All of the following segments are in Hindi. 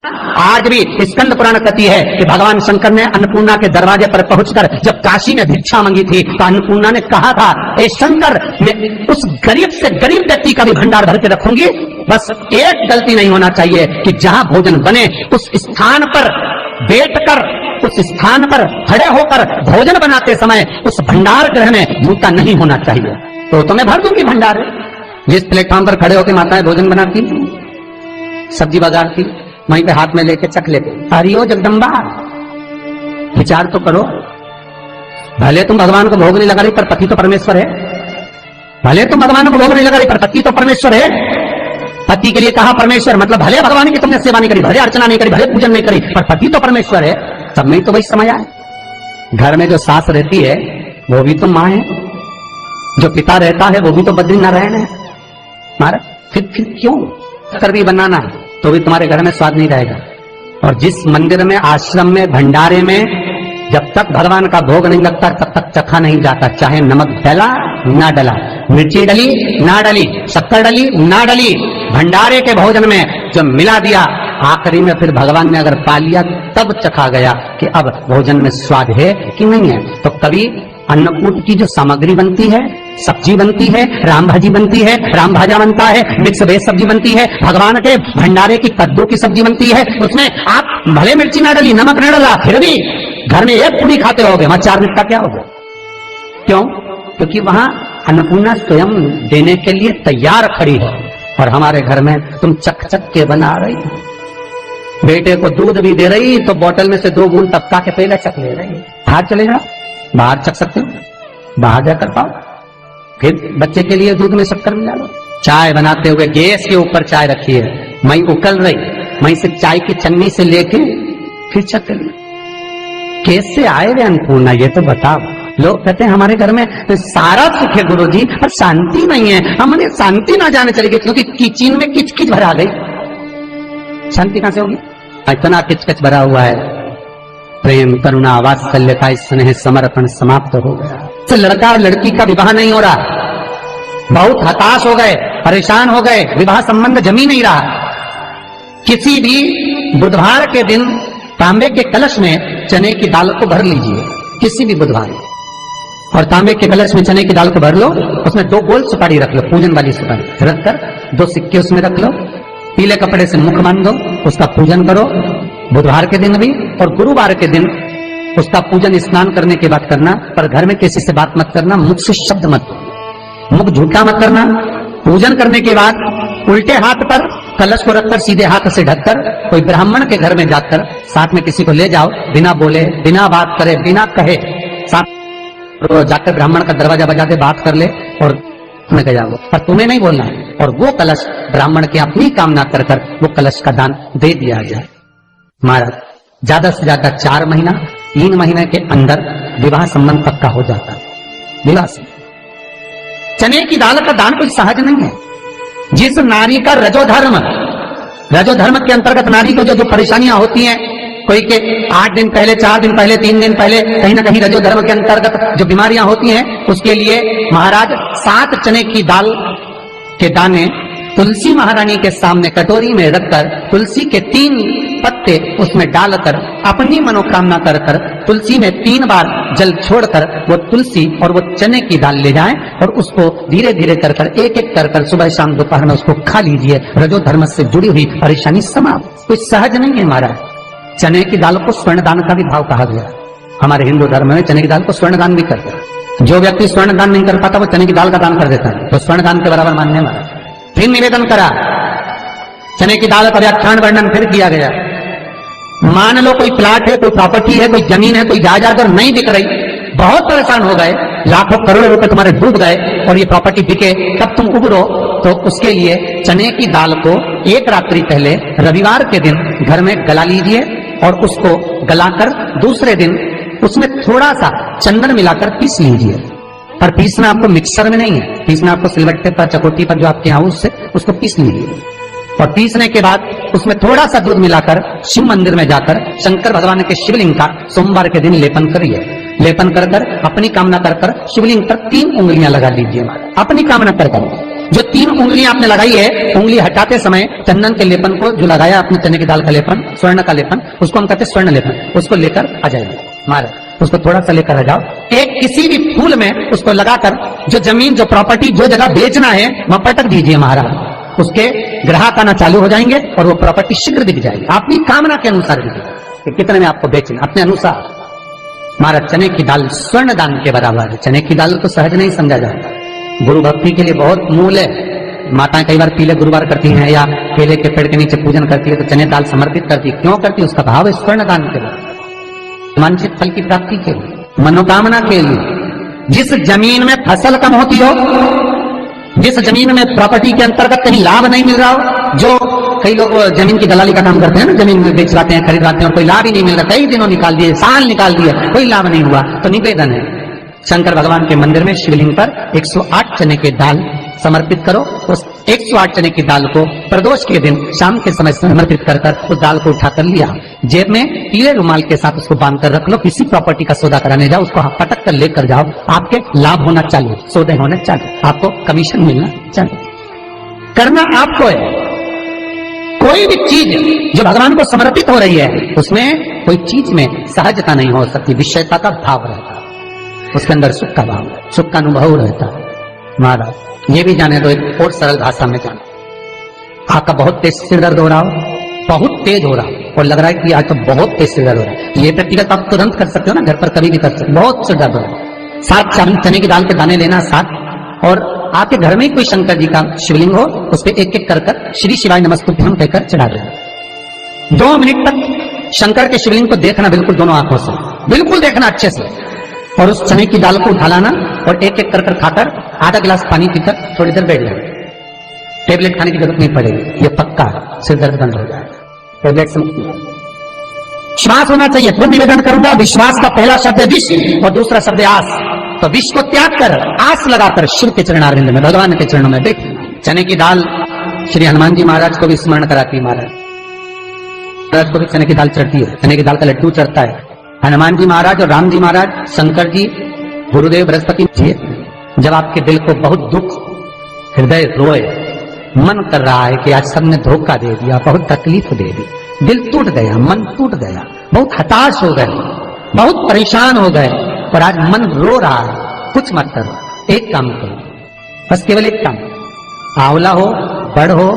आज भी स्कंद पुराण कहती है कि भगवान शंकर ने अन्नपूर्णा के दरवाजे पर पहुंचकर जब काशी में भिक्षा मांगी थी तो अन्नपूर्णा ने कहा था, ए शंकर, मैं उस गरीब से गरीब व्यक्ति का भी भंडार भर के रखूंगी, बस एक गलती नहीं होना चाहिए कि जहां भोजन बने उस स्थान पर बैठकर, उस स्थान पर खड़े होकर भोजन बनाते समय उस भंडार गृह में जूता नहीं होना चाहिए। तो तुम्हें भर दूंगी भंडार। जिस प्लेटफॉर्म पर खड़े होकर माताएं भोजन बनाती, सब्जी बाजारती, वहीं पे हाथ में लेके चख लेते। हरिओ जगदम्बा, विचार तो करो। भले तुम भगवान को भोग नहीं लगा रही पर पति तो परमेश्वर है। भले तुम भगवान को भोग नहीं लगा रही पर पति तो परमेश्वर है। पति के लिए कहा परमेश्वर, मतलब भले भगवान की तुमने सेवा नहीं करी, भले अर्चना नहीं करी, भले पूजन नहीं करी, पर पति तो परमेश्वर है। सब में तो वही समझ आए। घर में जो सास रहती है वो भी तो माँ है, जो पिता रहता है वो भी तो बद्रीनारायण है। महाराज फिर क्यों कर भी बनाना तो भी तुम्हारे घर में स्वाद नहीं रहेगा। और जिस मंदिर में, आश्रम में, भंडारे में जब तक भगवान का भोग नहीं लगता तब तक चखा नहीं जाता, चाहे नमक डला ना डला, मिर्ची डली ना डली, शक्कर डली ना डली, भंडारे के भोजन में जो मिला दिया आखिरी में फिर भगवान ने अगर पा लिया तब चखा गया कि अब भोजन में स्वाद है कि नहीं है। तो कभी अन्नकूट की जो सामग्री बनती है, सब्जी बनती है, राम भाजी बनती है, राम भाजा बनता है, मिक्स वेज सब्जी बनती है, भगवान के भंडारे की कद्दू की सब्जी बनती है, उसमें आप भले मिर्ची ना डली, नमक ना डला, फिर भी घर में एक पूरी खाते रहोगे, वहां 4 मिनट का क्या होगा? क्यों? क्योंकि वहां अन्नपूर्णा स्वयं देने के लिए तैयार खड़ी है। और हमारे घर में तुम चक चक के बना रही, बेटे को दूध भी दे रही तो बोतल में से 2 बूंद टपका के पहले चक ले रही। बाहर चले जाओ, बाहर चख सकते हो, बाहर जाकर पाओ, फिर बच्चे के लिए दूध में शक्कर मिला लो। चाय बनाते हुए गैस के ऊपर चाय रखी है, मई उकल रही, मई से चाय की छन्नी से लेके फिर चख ली। कैसे आए वे अन्नपूर्णा, ये तो बताओ। लोग कहते हैं हमारे घर में सारा सुख है गुरुजी, पर शांति नहीं है। हमने शांति ना जाने चली गई क्योंकि किचन में किचकिच भरा गई। शांति कहां से होगी? इतना किचकिच भरा हुआ है। प्रेम, करुणा, वात्सल्य का स्नेह, समर्पण समाप्त हो गया। तो लड़का और लड़की का विवाह नहीं हो रहा, बहुत हताश हो गए, परेशान हो गए, विवाह संबंध जमी नहीं रहा। किसी भी बुधवार के दिन तांबे के कलश में चने की दाल को भर लीजिए, किसी भी बुधवार, और तांबे के कलश में चने की दाल को भर लो, उसमें 2 गोल सुपारी रख लो, पूजन वाली सुपारी रखकर 2 सिक्के उसमें रख लो, पीले कपड़े से मुख बांध दो, उसका पूजन करो बुधवार के दिन भी, और गुरुवार के दिन उसका पूजन स्नान करने के बाद करना। पर घर में किसी से बात मत करना, मुख से शब्द मत, मुख झूठा मत करना। पूजन करने के बाद उल्टे हाथ पर कलश को रखकर सीधे हाथ से ढककर कोई ब्राह्मण के घर में जाकर साथ में किसी को ले जाओ, बिना बोले, बिना बात करे, बिना कहे, साथ जाकर ब्राह्मण का दरवाजा बजा दे, बात कर ले और में गया वो, पर तुम्हें नहीं बोलना है। और वो कलश ब्राह्मण की अपनी कामना कर कर वो कलश का दान दे दिया जाए। महाराज ज्यादा से ज्यादा 4 महीना, 3 महीने के अंदर विवाह संबंध पक्का हो जाता है। विवाह से चने की दाल का दान कोई सहज नहीं है। जिस नारी का रजोधर्म के अंतर्गत नारी को जो परेशानियां होती हैं, कोई के 8 दिन पहले, 4 दिन पहले, 3 दिन पहले कहीं ना कहीं रजोधर्म के अंतर्गत जो बीमारियां होती हैं, उसके लिए महाराज 7 चने की दाल के दाने तुलसी महारानी के सामने कटोरी में रखकर तुलसी के 3 पत्ते उसमें डालकर अपनी मनोकामना कर कर तुलसी में 3 बार जल छोड़कर वो तुलसी और वो चने की दाल ले जाएं और उसको धीरे धीरे कर कर एक एक कर कर सुबह शाम दोपहर में उसको खा लीजिए। रजो धर्म से जुड़ी हुई परेशानी समाप्त। कुछ सहज नहीं है महाराज। चने की दाल को स्वर्ण दान का भी भाव कहा गया। हमारे हिंदू धर्म में चने की दाल को स्वर्ण दान भी करते हैं। जो व्यक्ति स्वर्ण दान नहीं कर पाता वो चने की दाल का दान कर देता है, तो स्वर्ण दान के बराबर मानने वाला। फिर निवेदन करा, चने की दाल का व्याख्यान वर्णन फिर किया गया। मान लो कोई प्लाट है, कोई प्रॉपर्टी है, कोई जमीन है, कोई जायदाद अगर नहीं बिक रही, बहुत परेशान हो गए, लाखों करोड़ों रुपए तुम्हारे डूब गए और ये प्रॉपर्टी बिके, तब तुम उबरो, तो उसके लिए चने की दाल को 1 रात्रि पहले रविवार के दिन घर में गला लीजिए और उसको गलाकर दूसरे दिन उसमें थोड़ा सा चंदन मिलाकर पीस लीजिए। पर पीसना आपको मिक्सर में नहीं है, पीसना आपको सिलबट्टे पर, चकोटी पर जो आपके यहाँ उससे उसको पीस लीजिए। और पीसने के बाद उसमें थोड़ा सा दूध मिलाकर शिव मंदिर में जाकर शंकर भगवान के शिवलिंग का सोमवार के दिन लेपन करिए। लेपन कर कर अपनी कामना कर कर शिवलिंग पर 3 उंगलियां लगा लीजिए, अपनी कामना कर कर। जो 3 उंगलियां आपने लगाई है, उंगली हटाते समय चंदन के लेपन को जो लगाया आपने, चने की दाल का लेपन, स्वर्ण का लेपन, उसको हम कहते हैं स्वर्ण लेपन, उसको लेकर आ जाइए महाराज, उसको थोड़ा सा लेकर आ जाओ। एक किसी भी फूल में उसको लगाकर जो जमीन, जो प्रॉपर्टी, जो जगह बेचना है वहां पटक दीजिए महाराज। उसके ग्राहक आना चालू हो जाएंगे और वो प्रॉपर्टी शीघ्र दिख जाएगी, आपकी कामना के अनुसार दिखेगी कि कितने में आपको बेचना, अपने अनुसार। महाराज चने की दाल स्वर्ण दान के बराबर है। चने की दाल तो सहज नहीं समझा जाता, गुरु भक्ति के लिए बहुत मूल है। माताएं कई बार पीले गुरुवार करती हैं या केले के पेड़ के नीचे पूजन करती है तो चने दाल समर्पित करती है। क्यों करती है? उसका भाव है स्वर्ण दान के लिए, वांछित फल की प्राप्ति के लिए, मनोकामना के लिए। जिस जमीन में फसल कम होती हो, जिस जमीन में प्रॉपर्टी के अंतर्गत कहीं लाभ नहीं मिल रहा हो, जो कई लोग जमीन की दलाली का काम करते हैं ना, जमीन में बेचवाते हैं, खरीदवाते हैं और कोई लाभ ही नहीं मिल रहा, कई दिनों निकाल दिए, साल निकाल दिए, कोई लाभ नहीं हुआ, तो निवेदन है शंकर भगवान के मंदिर में शिवलिंग पर 108 चने की दाल समर्पित करो। उस 108 चने की दाल को प्रदोष के दिन शाम के समय समर्पित कर उस दाल को उठाकर लिया, जेब में पीले रुमाल के साथ उसको बांध कर रख लो। किसी प्रॉपर्टी का सौदा कराने जाओ, उसको पटक कर लेकर जाओ, आपके लाभ होना चालू, सौदे होने चालू, आपको कमीशन मिलना चालू। करना आपको है। कोई भी चीज जो भगवान को समर्पित हो रही है उसमें कोई चीज में सहजता नहीं हो सकती, विषयता का भाव रहता है, उसके अंदर सुख का भाव, सुख का अनुभव रहता है। महाराज ये भी जाने दो, एक और सरल भाषा में जानो। आपका बहुत तेज सिर दर्द हो रहा हो, बहुत तेज हो रहा हो और लग रहा है कि आज तो बहुत तेज सिर दर्द हो रहा है, ये व्यक्तिगत आप तुरंत कर सकते हो ना, घर पर कभी भी कर सकते हो। बहुत सिर दर्द हो रहा है, 7 चने की दाल के दाने लेना 7, और आपके घर में कोई शंकर जी का शिवलिंग हो, उस पर एक एक कर श्री शिवाय नमस्तुभ्यम कहकर चढ़ा देना। 2 मिनट तक शंकर के शिवलिंग को देखना, बिल्कुल दोनों आंखों से, बिल्कुल देखना अच्छे से, और उस चने की दाल को उठा लाना और एक एक कर खाकर आधा गिलास पानी पीकर थोड़ी देर बैठ जाए। टेबलेट खाने की जरूरत नहीं पड़ेगी, ये पक्का सिर दर्द बंद हो जाएगा, टेबलेट से मुक्ति। विश्वास होना चाहिए। तो निवेदन करूंगा, विश्वास का पहला शब्द है विष और दूसरा शब्द है आस। तो विष को त्याग कर आस लगाकर शिव के चरणारविंद में, भगवान के चरणों में देख। चने की दाल श्री हनुमान जी महाराज को भी स्मरण कराती है, महाराज को भी चने की दाल चढ़ती है, चने की दाल का लड्डू चढ़ता है। हनुमान जी महाराज और राम जी महाराज, शंकर जी, गुरुदेव बृहस्पति जी, जब आपके दिल को बहुत दुख, हृदय रोए, मन कर रहा है कि आज सबने धोखा दे दिया, बहुत तकलीफ दे दी, दिल टूट गया, मन टूट गया, बहुत हताश हो गए, बहुत परेशान हो गए और आज मन रो रहा है, कुछ मत करो, एक काम करो, बस केवल एक काम, आंवला हो, बड़ हो,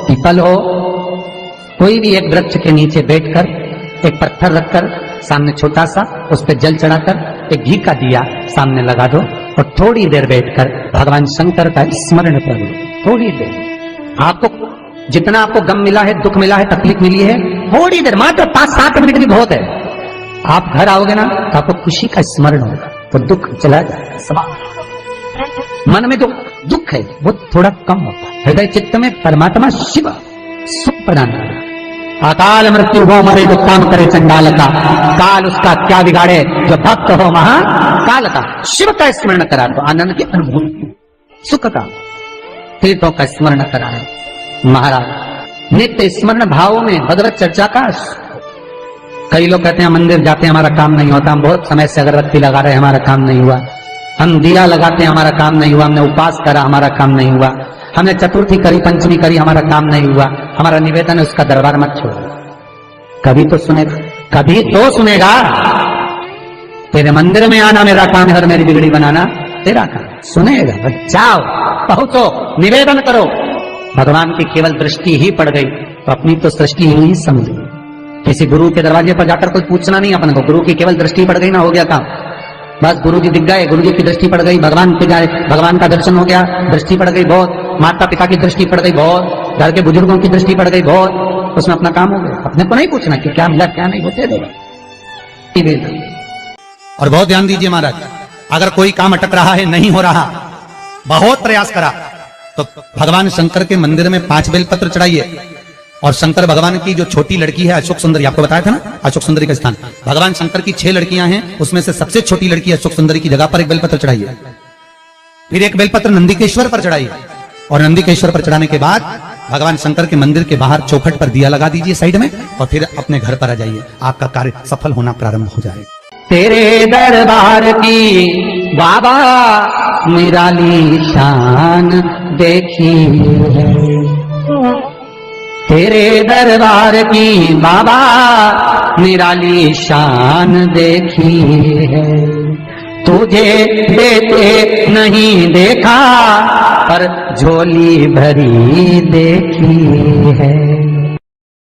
पीपल हो, कोई भी एक वृक्ष के नीचे बैठकर एक पत्थर रखकर सामने छोटा सा, उस पर जल चढ़ाकर एक घी का दिया सामने लगा दो और थोड़ी देर बैठकर भगवान शंकर का स्मरण करो। थोड़ी देर, आपको जितना आपको गम मिला है, दुख मिला है, तकलीफ मिली है, थोड़ी देर, मात्र 5-7 मिनट भी बहुत है। आप घर आओगे ना तो आपको खुशी का स्मरण होगा, तो दुख चला जाएगा, समाप्त। मन में जो दुख है वो थोड़ा कम होता है, हृदय चित्त में परमात्मा शिव सुख प्रदान कर, अकाल मृत्यु हो मरे जो काम करे चंडाल का, काल उसका क्या बिगाड़े जो भक्त हो महाकाल का। शिव का स्मरण करा तो आनंद की अनुभूति, सुख का, तीर्थों का स्मरण करा है महाराज। नित्य स्मरण भावों में भगवत चर्चा का। कई लोग कहते हैं मंदिर जाते हैं हमारा काम नहीं होता, हम बहुत समय से अगरबत्ती लगा रहे हैं हमारा काम नहीं हुआ, हम दिया लगाते हैं हमारा काम नहीं हुआ, हमने उपवास करा हमारा काम नहीं हुआ, हमने चतुर्थी करी, पंचमी करी, हमारा काम नहीं हुआ। हमारा निवेदन है उसका दरबार मत छोड़ो, कभी तो सुनेगा, कभी तो सुनेगा। तेरे मंदिर में आना मेरा काम है और मेरी बिगड़ी बनाना तेरा काम, सुनेगा। जाओ, पहुंचो, निवेदन करो। भगवान की केवल दृष्टि ही पड़ गई तो अपनी तो सृष्टि ही समझ गई। किसी गुरु के दरवाजे पर जाकर कोई पूछना नहीं अपन को, गुरु की केवल दृष्टि पड़ गई ना, हो गया काम, बस गुरु जी दिख गए, गुरु जी की दृष्टि पड़ गई, भगवान पे जाए, भगवान का दर्शन हो गया, दृष्टि पड़ गई बहुत, माता पिता की दृष्टि पड़ गई बहुत, घर के बुजुर्गों की दृष्टि पड़ गई बहुत, उसमें अपना काम हो गया। अपने को नहीं पूछना कि क्या मिला क्या नहीं, होते देगा। और बहुत ध्यान दीजिए महाराज, अगर कोई काम अटक रहा है, नहीं हो रहा, बहुत प्रयास करा, तो भगवान शंकर के मंदिर में 5 बेलपत्र चढ़ाइए। और शंकर भगवान की जो छोटी लड़की है अशोक सुंदरी, आपको बताया था ना अशोक सुंदरी का स्थान, भगवान शंकर की 6 लड़कियां हैं, उसमें से सबसे छोटी लड़की अशोक सुंदरी की जगह पर एक बेलपत्र चढ़ाइए। फिर एक बेलपत्र नंदीकेश्वर पर चढ़ाइए और नंदीकेश्वर पर चढ़ाने के बाद भगवान शंकर के मंदिर के बाहर चौखट पर दिया लगा दीजिए साइड में, और फिर अपने घर पर आ जाइए, आपका कार्य सफल होना प्रारंभ हो जाएगा। तेरे दरबार की बाबा निराली शान, देखी है। तेरे दरबार की बाबा निराली शान देखी है। तुझे देते नहीं देखा पर झोली भरी देखी है।